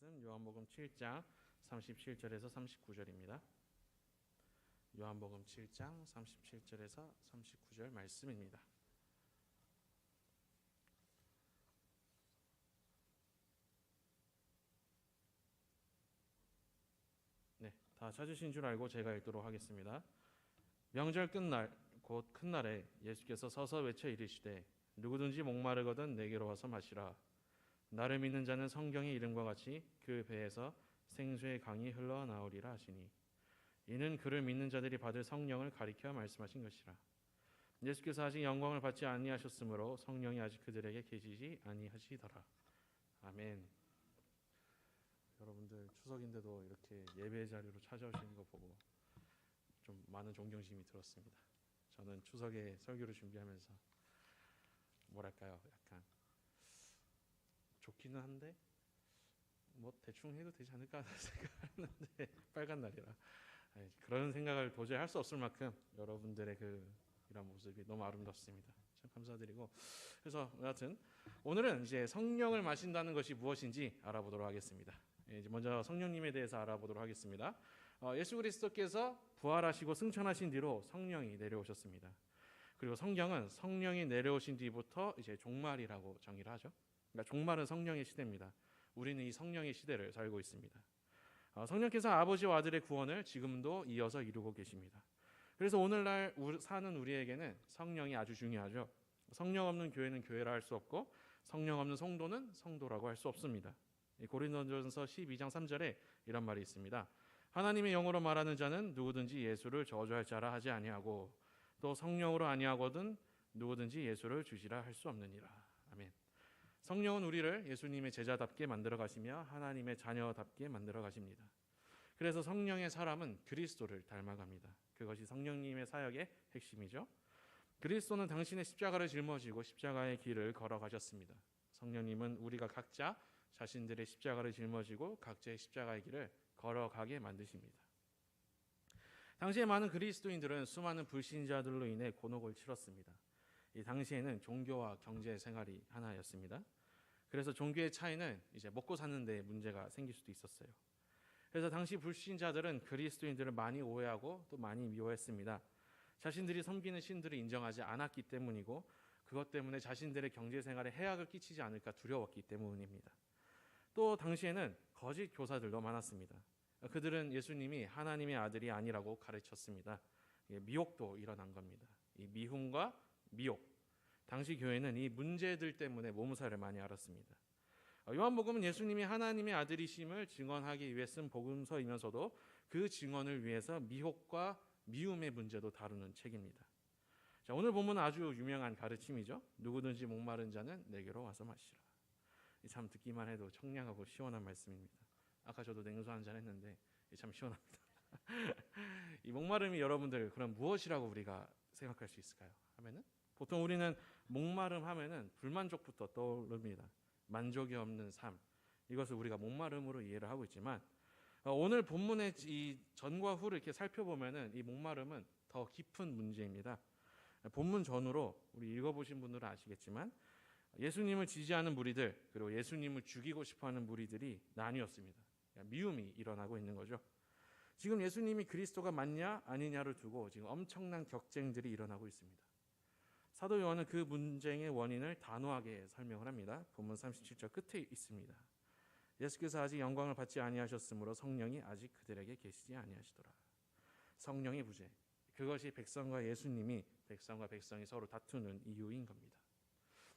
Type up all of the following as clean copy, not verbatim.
말씀 요한복음 7장 37절에서 39절입니다. 요한복음 7장 37절에서 39절 말씀입니다. 네, 다 찾으신 줄 알고 제가 읽도록 하겠습니다. 명절 끝날 곧 큰 날에 예수께서 서서 외쳐 이르시되 누구든지 목마르거든 내게로 와서 마시라. 나를 믿는 자는 성경의 이름과 같이 그 배에서 생수의 강이 흘러나오리라 하시니 이는 그를 믿는 자들이 받을 성령을 가리켜 말씀하신 것이라. 예수께서 아직 영광을 받지 아니하셨으므로 성령이 아직 그들에게 계시지 아니하시더라. 아멘. 여러분들 추석인데도 이렇게 예배 자리로 찾아오시는 거 보고 좀 많은 존경심이 들었습니다. 저는 추석에 설교를 준비하면서 뭐랄까요, 약간 좋기는 한데 뭐 대충 해도 되지 않을까 생각하는데 빨간 날이라 그런 생각을 도저히 할 수 없을 만큼 여러분들의 이런 모습이 너무 아름답습니다. 참 감사드리고, 그래서 여하튼 오늘은 이제 성령을 마신다는 것이 무엇인지 알아보도록 하겠습니다. 이제 먼저 성령님에 대해서 알아보도록 하겠습니다. 예수 그리스도께서 부활하시고 승천하신 뒤로 성령이 내려오셨습니다. 그리고 성경은 성령이 내려오신 뒤부터 이제 종말이라고 정의를 하죠. 그러니까 종말은 성령의 시대입니다. 우리는 이 성령의 시대를 살고 있습니다. 성령께서 아버지와 아들의 구원을 지금도 이어서 이루고 계십니다. 그래서 오늘날 사는 우리에게는 성령이 아주 중요하죠. 성령 없는 교회는 교회라 할 수 없고 성령 없는 성도는 성도라고 할 수 없습니다. 고린도전서 12장 3절에 이런 말이 있습니다. 하나님의 영으로 말하는 자는 누구든지 예수를 저주할 자라 하지 아니하고 또 성령으로 아니하거든 누구든지 예수를 주시라 할 수 없느니라. 아멘. 성령은 우리를 예수님의 제자답게 만들어 가시며 하나님의 자녀답게 만들어 가십니다. 그래서 성령의 사람은 그리스도를 닮아갑니다. 그것이 성령님의 사역의 핵심이죠. 그리스도는 당신의 십자가를 짊어지고 십자가의 길을 걸어가셨습니다. 성령님은 우리가 각자 자신들의 십자가를 짊어지고 각자의 십자가의 길을 걸어가게 만드십니다. 당시에 많은 그리스도인들은 수많은 불신자들로 인해 곤혹을 치렀습니다. 이 당시에는 종교와 경제 생활이 하나였습니다. 그래서 종교의 차이는 이제 먹고 사는 데 문제가 생길 수도 있었어요. 그래서 당시 불신자들은 그리스도인들을 많이 오해하고 또 많이 미워했습니다. 자신들이 섬기는 신들을 인정하지 않았기 때문이고 그것 때문에 자신들의 경제 생활에 해악을 끼치지 않을까 두려웠기 때문입니다. 또 당시에는 거짓 교사들도 많았습니다. 그들은 예수님이 하나님의 아들이 아니라고 가르쳤습니다. 미혹도 일어난 겁니다. 이 미움과 미혹. 당시 교회는 이 문제들 때문에 몸살을 많이 앓았습니다. 요한복음은 예수님이 하나님의 아들이심을 증언하기 위해 쓴 복음서이면서도 그 증언을 위해서 미혹과 미움의 문제도 다루는 책입니다. 자, 오늘 본문은 아주 유명한 가르침이죠. 누구든지 목마른 자는 내게로 와서 마시라. 참 듣기만 해도 청량하고 시원한 말씀입니다. 아까 저도 냉수 한잔 했는데 참 시원합니다. 이 목마름이 여러분들 그럼 무엇이라고 우리가 생각할 수 있을까요? 하면은 보통 우리는 목마름 하면은 불만족부터 떠오릅니다. 만족이 없는 삶, 이것을 우리가 목마름으로 이해를 하고 있지만 오늘 본문의 이 전과 후를 이렇게 살펴보면은 이 목마름은 더 깊은 문제입니다. 본문 전후로 우리 읽어보신 분들은 아시겠지만 예수님을 지지하는 무리들 그리고 예수님을 죽이고 싶어하는 무리들이 나뉘었습니다. 미움이 일어나고 있는 거죠. 지금 예수님이 그리스도가 맞냐 아니냐를 두고 지금 엄청난 격쟁들이 일어나고 있습니다. 사도 요한은 그 분쟁의 원인을 단호하게 설명을 합니다. 본문 37절 끝에 있습니다. 예수께서 아직 영광을 받지 아니하셨으므로 성령이 아직 그들에게 계시지 아니하시더라. 성령의 부재, 그것이 백성과 예수님이, 백성과 백성이 서로 다투는 이유인 겁니다.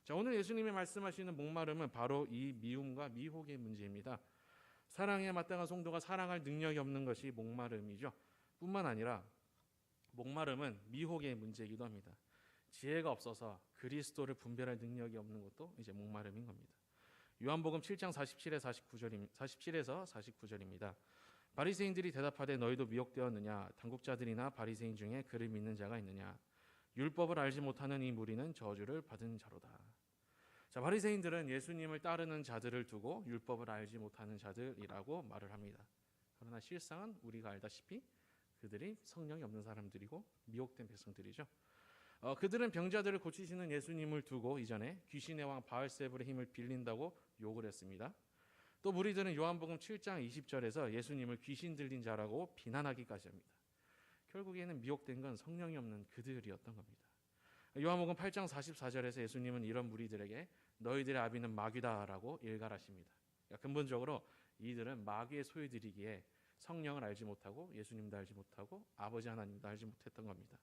자, 오늘 예수님이 말씀하시는 목마름은 바로 이 미움과 미혹의 문제입니다. 사랑에 마땅한 성도가 사랑할 능력이 없는 것이 목마름이죠. 뿐만 아니라 목마름은 미혹의 문제이기도 합니다. 지혜가 없어서 그리스도를 분별할 능력이 없는 것도 이제 목마름인 겁니다. 요한복음 7장 47에서 49절입니다. 바리새인들이 대답하되 너희도 미혹되었느냐? 당국자들이나 바리새인 중에 그를 믿는 자가 있느냐? 율법을 알지 못하는 이 무리는 저주를 받은 자로다. 자, 바리새인들은 예수님을 따르는 자들을 두고 율법을 알지 못하는 자들이라고 말을 합니다. 그러나 실상은 우리가 알다시피 그들이 성령이 없는 사람들이고 미혹된 백성들이죠. 그들은 병자들을 고치시는 예수님을 두고 이전에 귀신의 왕 바알세불의 힘을 빌린다고 욕을 했습니다. 또 무리들은 요한복음 7장 20절에서 예수님을 귀신 들린 자라고 비난하기까지 합니다. 결국에는 미혹된 건 성령이 없는 그들이었던 겁니다. 요한복음 8장 44절에서 예수님은 이런 무리들에게 너희들의 아비는 마귀다라고 일갈하십니다. 그러니까 근본적으로 이들은 마귀의 소유들이기에 성령을 알지 못하고 예수님도 알지 못하고 아버지 하나님도 알지 못했던 겁니다.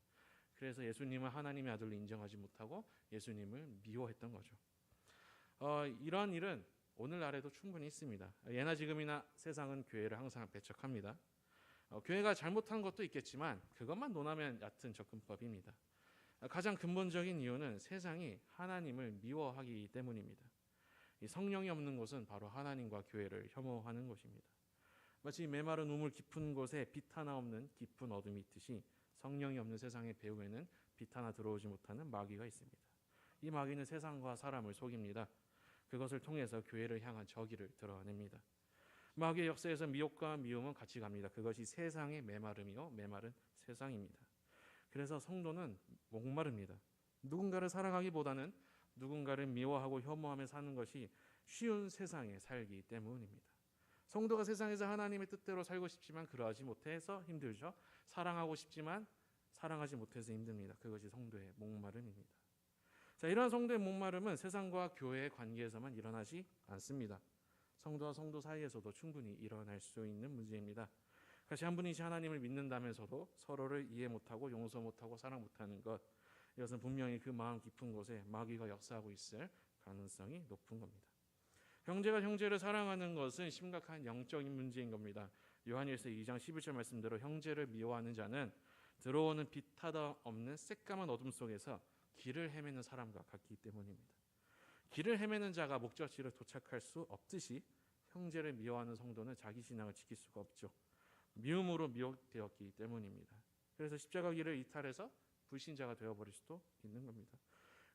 그래서 예수님을 하나님의 아들로 인정하지 못하고 예수님을 미워했던 거죠. 이런 일은 오늘날에도 충분히 있습니다. 예나 지금이나 세상은 교회를 항상 배척합니다. 교회가 잘못한 것도 있겠지만 그것만 논하면 얕은 접근법입니다. 가장 근본적인 이유는 세상이 하나님을 미워하기 때문입니다. 이 성령이 없는 곳은 바로 하나님과 교회를 혐오하는 곳입니다. 마치 메마른 우물 깊은 곳에 빛 하나 없는 깊은 어둠이 있듯이 성령이 없는 세상의 배후에는 빛 하나 들어오지 못하는 마귀가 있습니다. 이 마귀는 세상과 사람을 속입니다. 그것을 통해서 교회를 향한 저기를 드러냅니다. 마귀의 역사에서 미혹과 미움은 같이 갑니다. 그것이 세상의 메마름이요 메마른 세상입니다. 그래서 성도는 목마릅니다. 누군가를 사랑하기보다는 누군가를 미워하고 혐오하며 사는 것이 쉬운 세상에 살기 때문입니다. 성도가 세상에서 하나님의 뜻대로 살고 싶지만 그러하지 못해서 힘들죠. 사랑하고 싶지만 사랑하지 못해서 힘듭니다. 그것이 성도의 목마름입니다. 자, 이러한 성도의 목마름은 세상과 교회의 관계에서만 일어나지 않습니다. 성도와 성도 사이에서도 충분히 일어날 수 있는 문제입니다. 같이 한 분이신 하나님을 믿는다면서도 서로를 이해 못하고 용서 못하고 사랑 못하는 것, 이것은 분명히 그 마음 깊은 곳에 마귀가 역사하고 있을 가능성이 높은 겁니다. 형제가 형제를 사랑하는 것은 심각한 영적인 문제인 겁니다. 요한일서 2장 11절 말씀대로 형제를 미워하는 자는 들어오는 빛 하나 없는 새까만 어둠 속에서 길을 헤매는 사람과 같기 때문입니다. 길을 헤매는 자가 목적지를 도착할 수 없듯이 형제를 미워하는 성도는 자기 신앙을 지킬 수가 없죠. 미움으로 미혹되었기 때문입니다. 그래서 십자가 길을 이탈해서 불신자가 되어버릴 수도 있는 겁니다.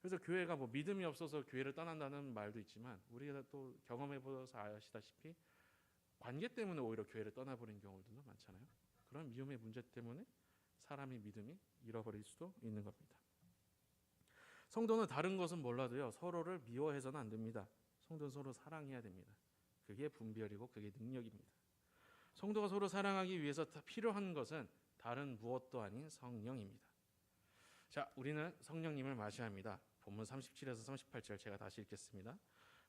그래서 교회가 믿음이 없어서 교회를 떠난다는 말도 있지만 우리가 또 경험해보셔서 아시다시피 관계 때문에 오히려 교회를 떠나버린 경우들도 많잖아요. 그런 미움의 문제 때문에 사람의 믿음이 잃어버릴 수도 있는 겁니다. 성도는 다른 것은 몰라도요 서로를 미워해서는 안 됩니다. 성도는 서로 사랑해야 됩니다. 그게 분별이고 그게 능력입니다. 성도가 서로 사랑하기 위해서 필요한 것은 다른 무엇도 아닌 성령입니다. 자, 우리는 성령님을 맞이해야 합니다. 본문 37에서 38절 제가 다시 읽겠습니다.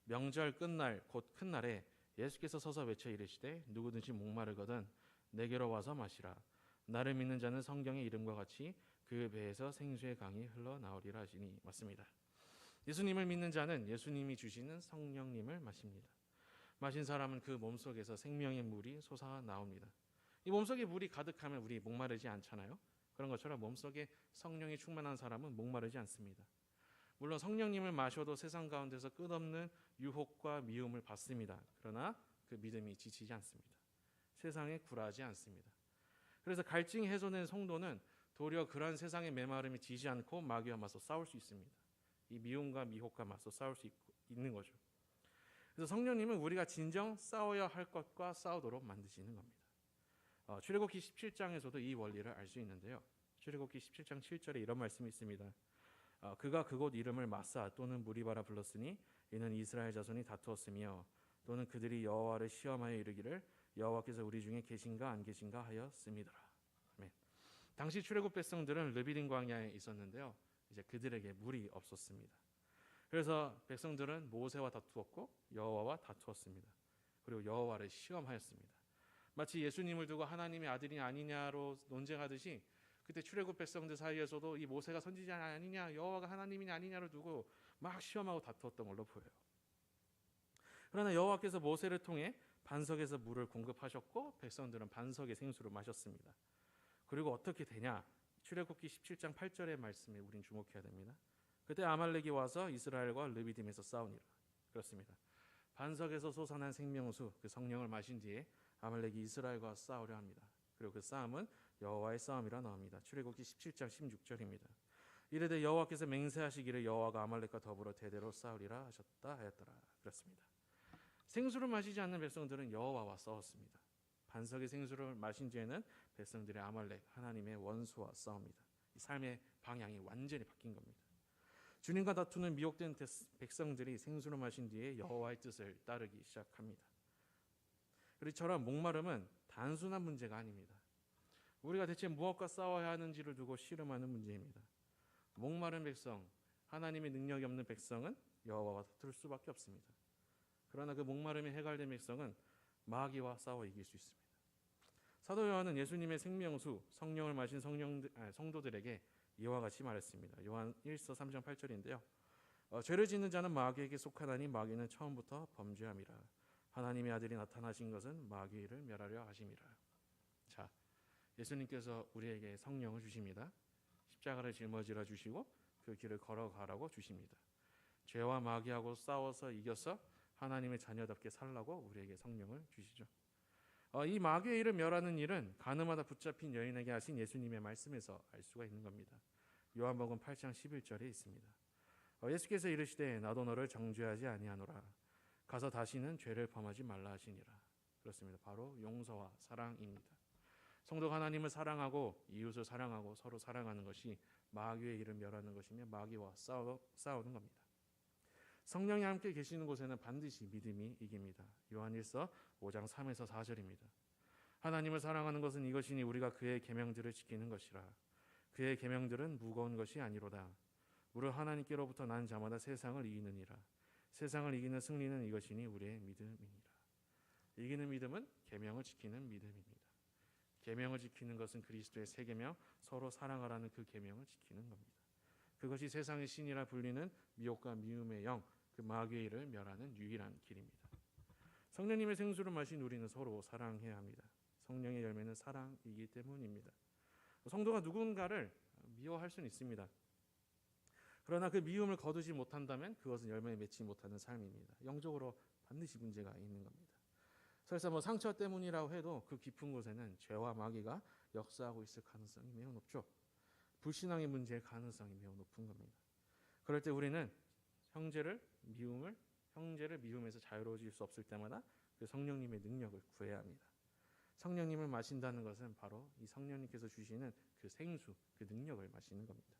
명절 끝날 곧 큰 날에 예수께서 서서 외쳐 이르시되 누구든지 목마르거든 내게로 와서 마시라. 나를 믿는 자는 성경의 이름과 같이 그 배에서 생수의 강이 흘러나오리라 하시니. 맞습니다. 예수님을 믿는 자는 예수님이 주시는 성령님을 마십니다. 마신 사람은 그 몸속에서 생명의 물이 솟아나옵니다. 이 몸속에 물이 가득하면 우리 목마르지 않잖아요. 그런 것처럼 몸속에 성령이 충만한 사람은 목마르지 않습니다. 물론 성령님을 마셔도 세상 가운데서 끝없는 유혹과 미움을 받습니다. 그러나 그 믿음이 지치지 않습니다. 세상에 굴하지 않습니다. 그래서 갈증이 해소된 성도는 도리어 그러한 세상의 메마름이 지지 않고 마귀와 맞서 싸울 수 있습니다. 이 미움과 미혹과 맞서 싸울 수 있는 거죠. 그래서 성령님은 우리가 진정 싸워야 할 것과 싸우도록 만드시는 겁니다. 출애굽기 17장에서도 이 원리를 알 수 있는데요. 출애굽기 17장 7절에 이런 말씀이 있습니다. 그가 그곳 이름을 마사 또는 무리바라 불렀으니 이는 이스라엘 자손이 다투었으며 또는 그들이 여호와를 시험하여 이르기를 여호와께서 우리 중에 계신가 안 계신가 하였음이더라. 아멘. 당시 출애굽 백성들은 르비딤 광야에 있었는데요. 이제 그들에게 물이 없었습니다. 그래서 백성들은 모세와 다투었고 여호와와 다투었습니다. 그리고 여호와를 시험하였습니다. 마치 예수님을 두고 하나님의 아들이 아니냐로 논쟁하듯이 그때 출애굽 백성들 사이에서도 이 모세가 선지자 아니냐 여호와가 하나님이냐 아니냐를 두고 막 시험하고 다투었던 걸로 보여요. 그러나 여호와께서 모세를 통해 반석에서 물을 공급하셨고 백성들은 반석의 생수를 마셨습니다. 그리고 어떻게 되냐? 출애굽기 17장 8절의 말씀에 우린 주목해야 됩니다. 그때 아말렉이 와서 이스라엘과 르비딤에서 싸우니라. 그렇습니다. 반석에서 솟아난 생명수 그 성령을 마신 뒤에 아말렉이 이스라엘과 싸우려 합니다. 그리고 그 싸움은 여호와의 싸움이라 나옵니다. 출애굽기 17장 16절입니다. 이르되 여호와께서 맹세하시기를 여호와가 아말렉과 더불어 대대로 싸우리라 하셨다 하였더라. 그렇습니다. 생수를 마시지 않는 백성들은 여호와와 싸웠습니다. 반석의 생수를 마신 뒤에는 백성들의 아말렉 하나님의 원수와 싸웁니다. 이 삶의 방향이 완전히 바뀐 겁니다. 주님과 다투는 미혹된 백성들이 생수를 마신 뒤에 여호와의 뜻을 따르기 시작합니다. 그리처럼 목마름은 단순한 문제가 아닙니다. 우리가 대체 무엇과 싸워야 하는지를 두고 씨름하는 문제입니다. 목마른 백성, 하나님의 능력이 없는 백성은 여호와와 다툴 수밖에 없습니다. 그러나 그 목마름이 해갈된 백성은 마귀와 싸워 이길 수 있습니다. 사도 요한은 예수님의 생명수 성령을 마신 성도들에게 이와 같이 말했습니다. 요한 1서 3장 8절인데요. 죄를 짓는 자는 마귀에게 속하나니 마귀는 처음부터 범죄함이라. 하나님의 아들이 나타나신 것은 마귀를 멸하려 하심이라. 자, 예수님께서 우리에게 성령을 주십니다. 십자가를 짊어지러 주시고 그 길을 걸어가라고 주십니다. 죄와 마귀하고 싸워서 이겨서 하나님의 자녀답게 살라고 우리에게 성령을 주시죠. 이 마귀의 일을 멸하는 일은 가늠하다 붙잡힌 여인에게 하신 예수님의 말씀에서 알 수가 있는 겁니다. 요한복음 8장 11절에 있습니다. 예수께서 이르시되 나도 너를 정죄하지 아니하노라. 가서 다시는 죄를 범하지 말라 하시니라. 그렇습니다. 바로 용서와 사랑입니다. 성도가 하나님을 사랑하고 이웃을 사랑하고 서로 사랑하는 것이 마귀의 일을 멸하는 것이며 마귀와 싸우는 겁니다. 성령이 함께 계시는 곳에는 반드시 믿음이 이깁니다. 요한 1서 5장 3에서 4절입니다. 하나님을 사랑하는 것은 이것이니 우리가 그의 계명들을 지키는 것이라. 그의 계명들은 무거운 것이 아니로다. 무릇 하나님께로부터 난 자마다 세상을 이기느니라. 세상을 이기는 승리는 이것이니 우리의 믿음이니라. 이기는 믿음은 계명을 지키는 믿음입니다. 계명을 지키는 것은 그리스도의 새 계명, 서로 사랑하라는 그 계명을 지키는 겁니다. 그것이 세상의 신이라 불리는 미혹과 미움의 영, 그 마귀의 일을 멸하는 유일한 길입니다. 성령님의 생수를 마신 우리는 서로 사랑해야 합니다. 성령의 열매는 사랑이기 때문입니다. 성도가 누군가를 미워할 수는 있습니다. 그러나 그 미움을 거두지 못한다면 그것은 열매에 맺지 못하는 삶입니다. 영적으로 반드시 문제가 있는 겁니다. 설사 상처 때문이라고 해도 그 깊은 곳에는 죄와 마귀가 역사하고 있을 가능성이 매우 높죠. 불신앙의 문제의 가능성이 매우 높은 겁니다. 그럴 때 우리는 형제를 미움에서 자유로워질 수 없을 때마다 그 성령님의 능력을 구해야 합니다. 성령님을 마신다는 것은 바로 이 성령님께서 주시는 그 생수, 그 능력을 마시는 겁니다.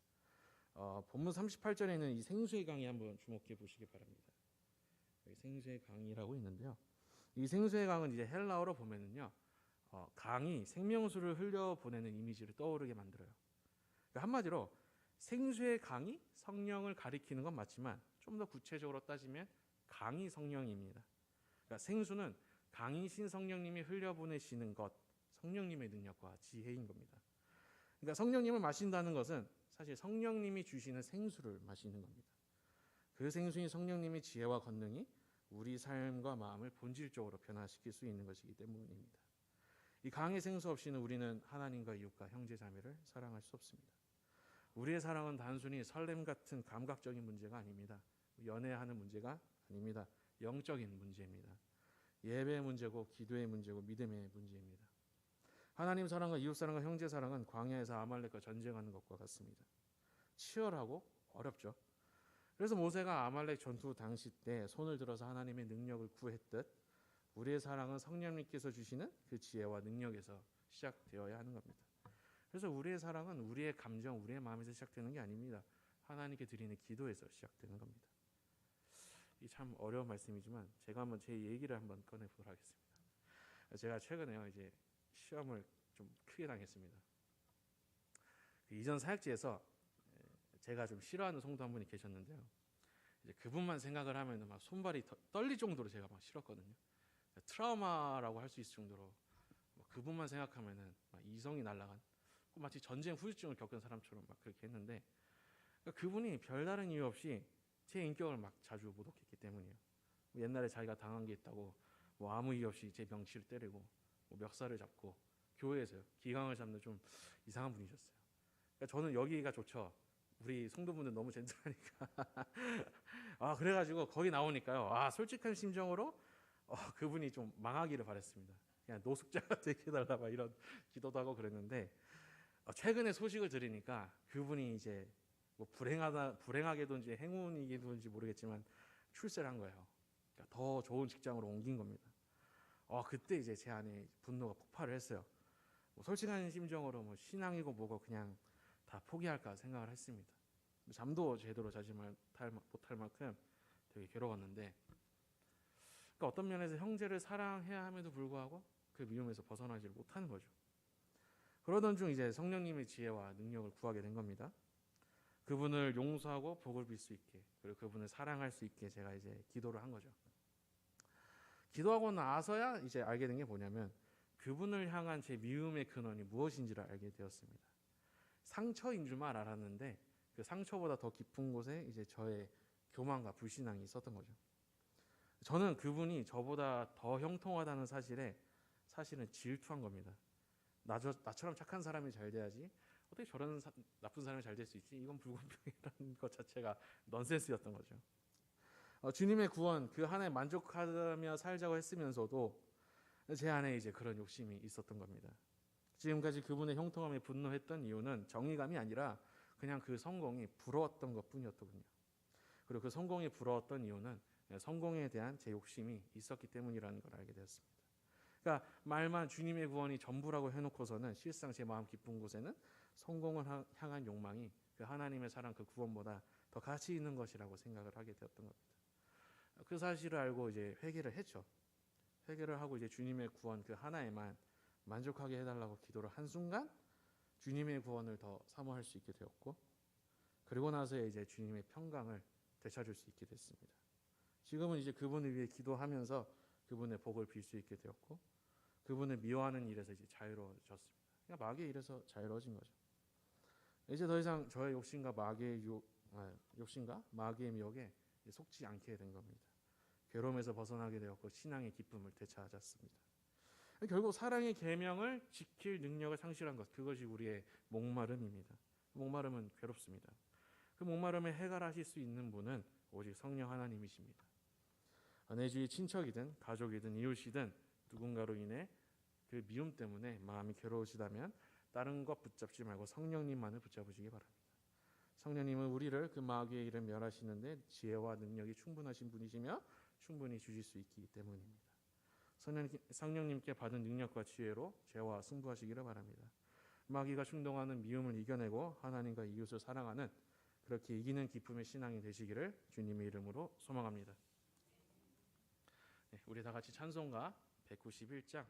본문 38절에는 이 생수의 강이 한번 주목해 보시기 바랍니다. 여기 생수의 강이라고 있는데요. 이 생수의 강은 이제 헬라어로 보면은요, 강이 생명수를 흘려보내는 이미지를 떠오르게 만들어요. 그러니까 한마디로 생수의 강이 성령을 가리키는 건 맞지만 좀 더 구체적으로 따지면 강이 성령입니다. 그러니까 생수는 강이신 성령님이 흘려보내시는 것, 성령님의 능력과 지혜인 겁니다. 그러니까 성령님을 마신다는 것은 사실 성령님이 주시는 생수를 마시는 겁니다. 그 생수인 성령님의 지혜와 권능이 우리 삶과 마음을 본질적으로 변화시킬 수 있는 것이기 때문입니다. 이 강의 생수 없이는 우리는 하나님과 이웃과 형제 자매를 사랑할 수 없습니다. 우리의 사랑은 단순히 설렘 같은 감각적인 문제가 아닙니다. 연애하는 문제가 아닙니다. 영적인 문제입니다. 예배의 문제고 기도의 문제고 믿음의 문제입니다. 하나님 사랑과 이웃 사랑과 형제 사랑은 광야에서 아말렉과 전쟁하는 것과 같습니다. 치열하고 어렵죠. 그래서 모세가 아말렉 전투 당시 때 손을 들어서 하나님의 능력을 구했듯 우리의 사랑은 성령님께서 주시는 그 지혜와 능력에서 시작되어야 하는 겁니다. 그래서 우리의 사랑은 우리의 감정, 우리의 마음에서 시작되는 게 아닙니다. 하나님께 드리는 기도에서 시작되는 겁니다. 이 참 어려운 말씀이지만 제가 한번 제 얘기를 한번 꺼내보도록 하겠습니다. 제가 최근에요 이제 시험을 좀 크게 당했습니다. 이전 사역지에서 제가 좀 싫어하는 성도 한 분이 계셨는데요. 이제 그분만 생각을 하면 막 손발이 떨릴 정도로 제가 막 싫었거든요. 트라우마라고 할 수 있을 정도로 그분만 생각하면은 막 이성이 날아간 마치 전쟁 후유증을 겪은 사람처럼 막 그렇게 했는데 그분이 별다른 이유 없이 제 인격을 막 자주 모독했기 때문이에요. 옛날에 자기가 당한 게 있다고 아무 이유 없이 제 명치를 때리고 멱살을 잡고 교회에서요 기강을 잡는 좀 이상한 분이셨어요. 그러니까 저는 여기가 좋죠. 우리 성도분들 너무 젠틀하니까 그래가지고 거기 나오니까요 솔직한 심정으로 그분이 좀 망하기를 바랬습니다. 그냥 노숙자가 되게 해달라 막 이런 기도도 하고 그랬는데 최근에 소식을 들으니까 그분이 이제 불행하게든지 행운이든지 모르겠지만 출세를 한 거예요. 그러니까 더 좋은 직장으로 옮긴 겁니다. 그때 이제 제 안에 분노가 폭발을 했어요. 솔직한 심정으로 신앙이고 뭐고 그냥 다 포기할까 생각을 했습니다. 잠도 제대로 자지 못할 만큼 되게 괴로웠는데 그러니까 어떤 면에서 형제를 사랑해야 함에도 불구하고 그 미움에서 벗어나지를 못하는 거죠. 그러던 중 이제 성령님의 지혜와 능력을 구하게 된 겁니다. 그분을 용서하고 복을 빌 수 있게, 그리고 그분을 사랑할 수 있게 제가 이제 기도를 한 거죠. 기도하고 나서야 이제 알게 된 게 뭐냐면 그분을 향한 제 미움의 근원이 무엇인지를 알게 되었습니다. 상처인 줄만 알았는데 그 상처보다 더 깊은 곳에 이제 저의 교만과 불신앙이 있었던 거죠. 저는 그분이 저보다 더 형통하다는 사실은 질투한 겁니다. 나처럼 착한 사람이 잘 돼야지 어떻게 저런 나쁜 사람이 잘 될 수 있지? 이건 불공평이라는 것 자체가 넌센스였던 거죠. 주님의 구원 그 하나에 만족하며 살자고 했으면서도 제 안에 이제 그런 욕심이 있었던 겁니다. 지금까지 그분의 형통함에 분노했던 이유는 정의감이 아니라 그냥 그 성공이 부러웠던 것뿐이었더군요. 그리고 그 성공이 부러웠던 이유는 성공에 대한 제 욕심이 있었기 때문이라는 걸 알게 되었습니다. 그러니까 말만 주님의 구원이 전부라고 해놓고서는 실상 제 마음 깊은 곳에는 성공을 향한 욕망이 그 하나님의 사랑 그 구원보다 더 가치 있는 것이라고 생각을 하게 되었던 겁니다. 그 사실을 알고 이제 회개를 했죠. 회개를 하고 이제 주님의 구원 그 하나에만 만족하게 해달라고 기도를 한 순간 주님의 구원을 더 사모할 수 있게 되었고, 그리고 나서 이제 주님의 평강을 되찾을 수 있게 됐습니다. 지금은 이제 그분을 위해 기도하면서 그분의 복을 빌 수 있게 되었고, 그분을 미워하는 일에서 이제 자유로워졌습니다. 그러니까 마귀의 일에서 자유로워진 거죠. 이제 더 이상 저의 욕심과 마귀의 미혹에 속지 않게 된 겁니다. 괴로움에서 벗어나게 되었고 신앙의 기쁨을 되찾았습니다. 결국 사랑의 계명을 지킬 능력을 상실한 것, 그것이 우리의 목마름입니다. 목마름은 괴롭습니다. 그 목마름을 해결하실 수 있는 분은 오직 성령 하나님이십니다. 내 주위 친척이든 가족이든 이웃이든 누군가로 인해 그 미움 때문에 마음이 괴로우시다면 다른 것 붙잡지 말고 성령님만을 붙잡으시기 바랍니다. 성령님은 우리를 그 마귀의 일을 멸하시는데 지혜와 능력이 충분하신 분이시며 충분히 주실 수 있기 때문입니다. 성령님께 받은 능력과 지혜로 죄와 승부하시기를 바랍니다. 마귀가 충동하는 미움을 이겨내고 하나님과 이웃을 사랑하는 그렇게 이기는 기쁨의 신앙이 되시기를 주님의 이름으로 소망합니다. 우리 다 같이 찬송가 191장